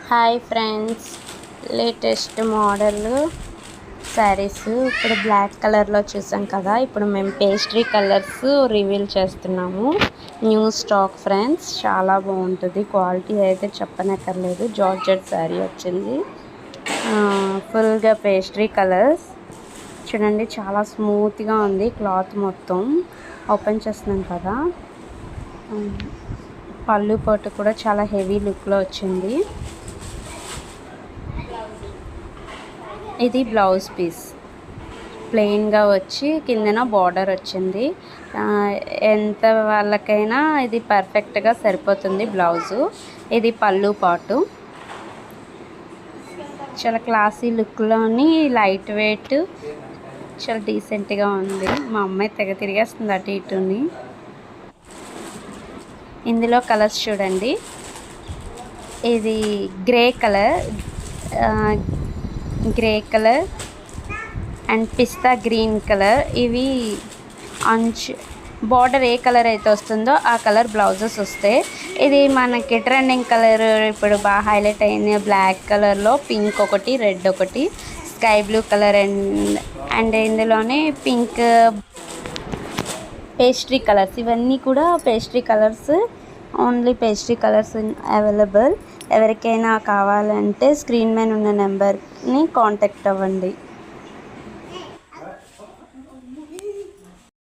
Hi friends, latest model saris ఇప్పుడు black కలర్లో చూసాం కదా. ఇప్పుడు మేము పేస్ట్రీ కలర్స్ రివీల్ చేస్తున్నాము. న్యూ స్టాక్ ఫ్రెండ్స్, చాలా బాగుంటుంది. క్వాలిటీ అయితే చెప్పనక్కర్లేదు. జార్జెట్ శారీ వచ్చింది. ఫుల్గా పేస్ట్రీ కలర్స్ చూడండి, చాలా స్మూత్గా ఉంది. క్లాత్ మొత్తం ఓపెన్ చేస్తున్నాం కదా. పళ్ళు పొట్టు కూడా చాలా హెవీ లుక్లో వచ్చింది. ఇది బ్లౌజ్ పీస్ ప్లెయిన్గా వచ్చి కిందన బార్డర్ వచ్చింది. ఎంత వాళ్ళకైనా ఇది పర్ఫెక్ట్గా సరిపోతుంది బ్లౌజు. ఇది పళ్ళు పాటు చాలా క్లాసీ లుక్లోని లైట్ వెయిట్, చాలా డీసెంట్గా ఉంది. మా అమ్మాయి తెగ తిరిగేస్తుంది అటు ఇటుని. ఇందులో కలర్స్ చూడండి. ఇది grey colour and pista green colour. ఇవి అంచు బార్డర్ ఏ కలర్ అయితే వస్తుందో ఆ కలర్ బ్లౌజెస్ వస్తాయి. ఇది మనకి ట్రెండింగ్ కలర్ ఇప్పుడు బాగా హైలైట్ అయింది. బ్లాక్ కలర్లో పింక్ ఒకటి, రెడ్ ఒకటి, స్కై బ్లూ కలర్ అండ్ ఇందులోనే పింక్ పేస్ట్రీ కలర్స్. ఇవన్నీ కూడా pastry colours. Only pastry colours available. ఎవరికైనా కావాలంటే స్క్రీన్ మీద ఉన్న నెంబర్ని కాంటాక్ట్ అవ్వండి.